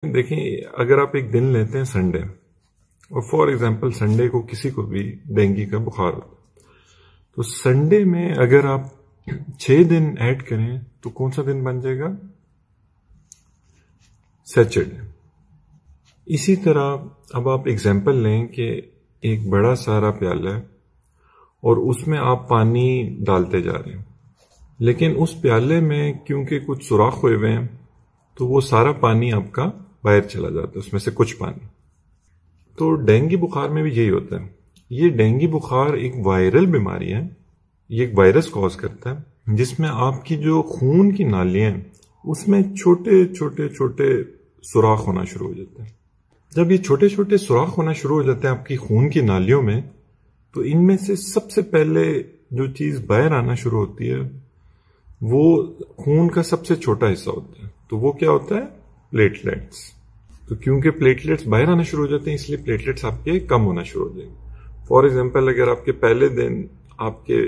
دیکھیں، اگر آپ ایک دن لیتے ہیں سنڈے، اور فار ایگزامپل سنڈے کو کسی کو بھی ڈینگی کا بخار ہوتا ہے، تو سنڈے میں اگر آپ 6 دن ایڈ کریں تو کون سا دن بن جائے گا؟ سیچرڈے۔ اسی طرح اب آپ ایگزامپل لیں کہ ایک بڑا سارا پیالہ ہے اور اس میں آپ پانی ڈالتے جا رہے ہیں، لیکن اس پیالے میں کیونکہ کچھ سوراخ ہوئے ہوئے ہیں تو وہ سارا پانی آپ کا باہر چلا جاتا ہے، اس میں سے کچھ پانی۔ تو ڈینگی بخار میں بھی یہی ہوتا ہے۔ یہ ڈینگی بخار ایک وائرل بیماری ہے، یہ ایک وائرس کاز کرتا ہے جس میں آپ کی جو خون کی نالیاں ہیں اس میں چھوٹے چھوٹے چھوٹے سوراخ ہونا شروع ہو جاتے ہیں۔ جب یہ چھوٹے چھوٹے سوراخ ہونا شروع ہو جاتے ہیں آپ کی خون کی نالیوں میں، تو ان میں سے سب سے پہلے جو چیز باہر آنا شروع ہوتی ہے وہ خون کا سب سے چھوٹا حصہ ہوتا ہے۔ تو وہ کیا ہوتا ہے؟ پلیٹلیٹس۔ تو کیونکہ پلیٹلیٹس باہر آنا شروع ہو جاتے ہیں اس لیے پلیٹلیٹس آپ کے کم ہونا شروع ہو جائیں گے۔ فار ایگزامپل اگر آپ کے پہلے دن آپ کے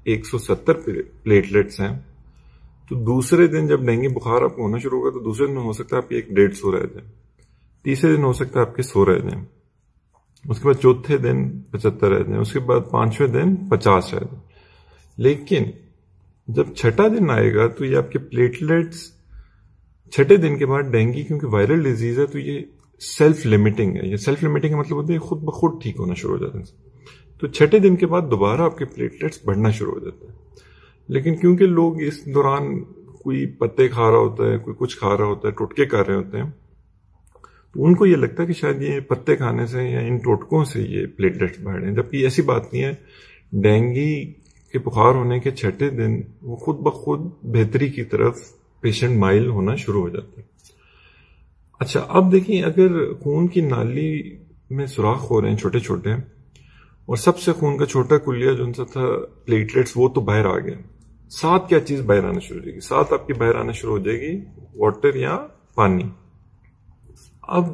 170 پلیٹلیٹس ہیں تو دوسرے دن جب ڈینگی بخار آپ کو ہونا شروع ہوگا تو دوسرے دن ہو سکتا ہے آپ کے 150 رہ جائیں، تیسرے دن ہو سکتا ہے آپ کے 100 رہ جائیں، اس کے بعد چوتھے دن 75 رہ جائیں، اس کے بعد 5ویں دن 50 رہ جائیں۔ لیکن جب چھٹا دن آئے گا تو یہ آپ کے پلیٹلیٹس چھٹے دن کے بعد، ڈینگی کیونکہ وائرل ڈیزیز ہے تو یہ سیلف لیمیٹنگ ہے۔ یہ سیلف لیمیٹنگ کا مطلب ہوتا ہے خود بخود ٹھیک ہونا شروع ہو جاتا ہے۔ تو چھٹے دن کے بعد دوبارہ آپ کے پلیٹلیٹس بڑھنا شروع ہو جاتے ہیں، لیکن کیونکہ لوگ اس دوران کوئی پتے کھا رہا ہوتا ہے، کوئی کچھ کھا رہا ہوتا ہے، ٹوٹکے کھا رہے ہوتے ہیں، تو ان کو یہ لگتا ہے کہ شاید یہ پتے کھانے سے یا ان ٹوٹکوں سے یہ پلیٹلیٹس بڑھ رہے ہیں، جبکہ ایسی بات نہیں ہے۔ ڈینگی کے بخار ہونے کے چھٹے دن وہ خود بخود بہتری کی طرف پیشنٹ مائل ہونا شروع ہو جاتا ہے۔ اچھا، اب دیکھیں اگر خون کی نالی میں سوراخ ہو رہے ہیں چھوٹے چھوٹے، اور سب سے خون کا چھوٹا کلیہ جو ان سے تھا پلیٹلیٹس، وہ تو باہر آ گیا، ساتھ کیا چیز باہر آنا شروع ہو جائے گی؟ ساتھ آپ کی باہر آنا شروع ہو جائے گی واٹر یا پانی۔ اب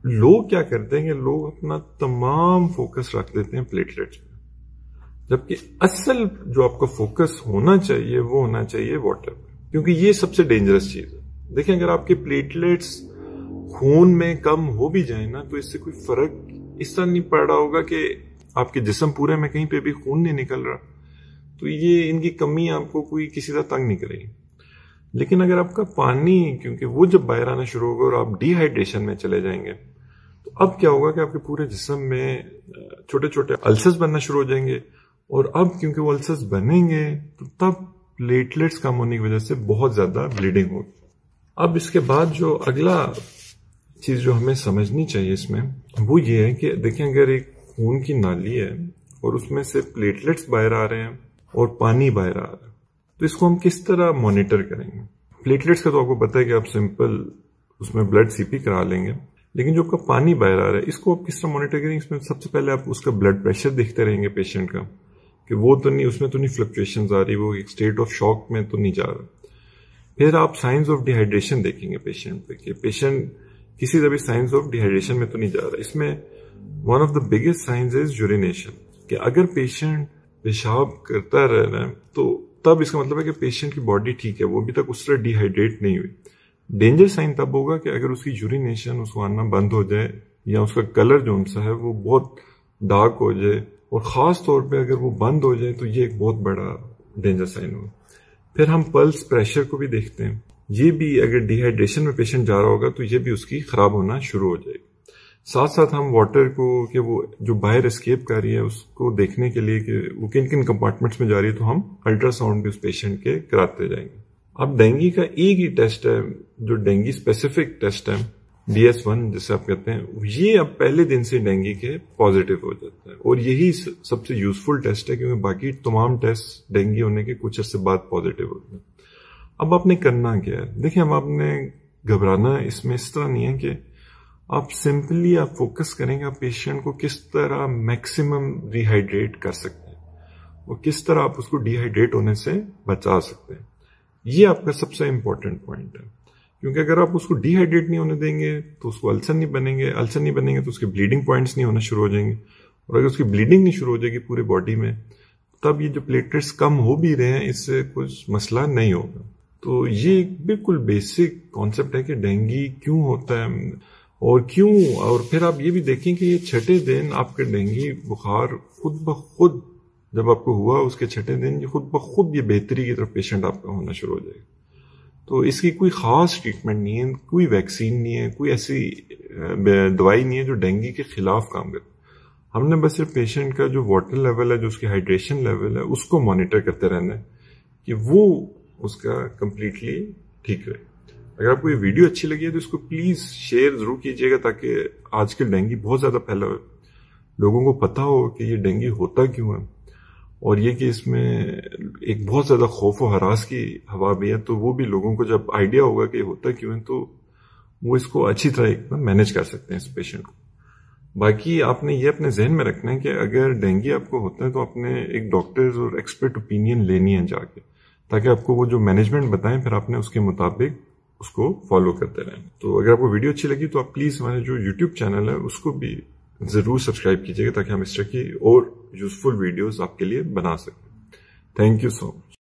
لوگ کیا کرتے ہیں کہ لوگ اپنا تمام فوکس رکھ دیتے ہیں پلیٹلیٹس پہ، جبکہ اصل جو آپ کا فوکس ہونا چاہیے وہ ہونا چاہیے واٹر پہ، کیونکہ یہ سب سے ڈینجرس چیز ہے۔ دیکھیں اگر آپ کے پلیٹلیٹس خون میں کم ہو بھی جائیں نا تو اس سے کوئی فرق اس طرح نہیں پڑ رہا ہوگا کہ آپ کے جسم پورے میں کہیں پہ بھی خون نہیں نکل رہا، تو یہ ان کی کمی آپ کو کوئی کسی طرح تنگ نہیں کرے گی۔ لیکن اگر آپ کا پانی، کیونکہ وہ جب باہر آنا شروع ہوگا اور آپ ڈی ہائیڈریشن میں چلے جائیں گے، تو اب کیا ہوگا کہ آپ کے پورے جسم میں چھوٹے چھوٹے السرز بننا شروع ہو جائیں گے، اور اب کیونکہ وہ السرز بنیں گے تو تب پلیٹلیٹس کم ہونے کی وجہ سے بہت زیادہ بلیڈنگ ہوگی۔ اب اس کے بعد جو اگلا چیز جو ہمیں سمجھنی چاہیے اس میں وہ یہ ہے کہ دیکھیں اگر ایک خون کی نالی ہے اور اس میں سے پلیٹلیٹس باہر آ رہے ہیں اور پانی باہر آ رہا ہے، تو اس کو ہم کس طرح مانیٹر کریں گے؟ پلیٹلیٹس کا تو آپ کو پتہ ہے کہ آپ سمپل اس میں بلڈ سی پی کرا لیں گے، لیکن جو آپ کا پانی باہر آ رہا ہے اس کو آپ کس طرح مانیٹر کریں گے؟ اس میں سب سے پہلے آپ اس کا بلڈ پریشر دیکھتے رہیں گے پیشنٹ کا، کہ وہ تو نہیں، اس میں تو نہیں فلکچویشنز آ رہی، وہ ایک اسٹیٹ آف شاک میں تو نہیں جا رہا۔ پھر آپ سائنز آف ڈی ہائیڈریشن دیکھیں گے پیشنٹ پہ، کہ پیشنٹ کسی طرح بھی سائنز آف ڈی ہائیڈریشن میں تو نہیں جا رہا۔ اس میں one of the biggest signs is urination, کہ اگر پیشنٹ پیشاب کرتا رہ رہا ہے تو تب اس کا مطلب ہے کہ پیشنٹ کی باڈی ٹھیک ہے، وہ ابھی تک اس طرح ڈی ہائیڈریٹ نہیں ہوئی۔ ڈینجر سائن تب ہوگا کہ اگر اس کی یورینیشن اس کو آنا بند ہو جائے، یا اس کا کلر جو ان سا ہے وہ بہت ڈارک ہو جائے، اور خاص طور پہ اگر وہ بند ہو جائے تو یہ ایک بہت بڑا ڈینجر سائن ہوگا۔ پھر ہم پلس پریشر کو بھی دیکھتے ہیں، یہ بھی اگر ڈی ہائیڈریشن میں پیشنٹ جا رہا ہوگا تو یہ بھی اس کی خراب ہونا شروع ہو جائے گی۔ ساتھ ساتھ ہم واٹر کو، کہ وہ جو باہر اسکیپ کر رہی ہے اس کو دیکھنے کے لیے کہ وہ کن کن کمپارٹمنٹس میں جا رہی ہے، تو ہم الٹرا ساؤنڈ بھی اس پیشنٹ کے کراتے جائیں گے۔ اب ڈینگی کا ایک ہی ٹیسٹ ہے جو ڈینگی اسپیسیفک ٹیسٹ ہے، DS1 جسے آپ کہتے ہیں، یہ اب پہلے دن سے ڈینگی کے پازیٹیو ہو جاتا ہے، اور یہی سب سے یوزفل ٹیسٹ ہے، کیونکہ باقی تمام ٹیسٹ ڈینگی ہونے کے کچھ عرصے بعد پازیٹیو ہوتے ہیں۔ اب آپ نے کرنا کیا ہے؟ دیکھیں اب آپ نے گھبرانا اس میں اس طرح نہیں ہے، کہ آپ سمپلی آپ فوکس کریں گے آپ پیشنٹ کو کس طرح میکسیمم ری ہائیڈریٹ کر سکتے ہیں، اور کس طرح آپ اس کو ڈی ہائیڈریٹ ہونے سے بچا سکتے ہیں۔ یہ آپ کا سب سے امپورٹنٹ پوائنٹ ہے، کیونکہ اگر آپ اس کو ڈی ہائیڈریٹ نہیں ہونے دیں گے تو اس کو السر نہیں بنیں گے، السر نہیں بنیں گے تو اس کے بلیڈنگ پوائنٹس نہیں ہونا شروع ہو جائیں گے، اور اگر اس کی بلیڈنگ نہیں شروع ہو جائے گی پورے باڈی میں، تب یہ جو پلیٹلیٹس کم ہو بھی رہے ہیں اس سے کچھ مسئلہ نہیں ہوگا۔ تو یہ ایک بالکل بیسک کانسیپٹ ہے کہ ڈینگی کیوں ہوتا ہے اور کیوں، اور پھر آپ یہ بھی دیکھیں کہ یہ چھٹے دن آپ کا ڈینگی بخار خود بخود جب آپ کو ہوا اس کے چھٹے دن یہ خود بخود یہ بہتری کی طرف پیشنٹ آپ کا ہونا شروع ہو جائے گا. تو اس کی کوئی خاص ٹریٹمنٹ نہیں ہے، کوئی ویکسین نہیں ہے، کوئی ایسی دوائی نہیں ہے جو ڈینگی کے خلاف کام کرے. ہم نے بس صرف پیشنٹ کا جو واٹر لیول ہے، جو اس کی ہائیڈریشن لیول ہے، اس کو مانیٹر کرتے رہنا ہے کہ وہ اس کا کمپلیٹلی ٹھیک رہے. اگر آپ کو یہ ویڈیو اچھی لگی ہے تو اس کو پلیز شیئر ضرور کیجیے گا تاکہ آج کل ڈینگی بہت زیادہ پھیلا ہو، لوگوں کو پتا ہو کہ یہ ڈینگی ہوتا کیوں ہے، اور یہ کہ اس میں ایک بہت زیادہ خوف و ہراس کی ہوا بھی ہے. تو وہ بھی لوگوں کو جب آئیڈیا ہوگا کہ یہ ہوتا کیوں ہے تو وہ اس کو اچھی طرح مینج کر سکتے ہیں اس پیشنٹ کو. باقی آپ نے یہ اپنے ذہن میں رکھنا ہے کہ اگر ڈینگی آپ کو ہوتا ہے تو آپ نے ایک ڈاکٹرز اور ایکسپرٹ اوپینین لینی ہے جا کے، تاکہ آپ کو وہ جو مینجمنٹ بتائیں پھر آپ نے اس کے مطابق اس کو فالو کرتے رہیں. تو اگر آپ کو ویڈیو اچھی لگی تو آپ پلیز ہمارے جو یوٹیوب چینل ہے اس کو بھی ضرور سبسکرائب کیجیے گا تاکہ ہم اس طرح کی اور یوزفل ویڈیوز آپ کے لیے بنا سکیں. Thank you so much.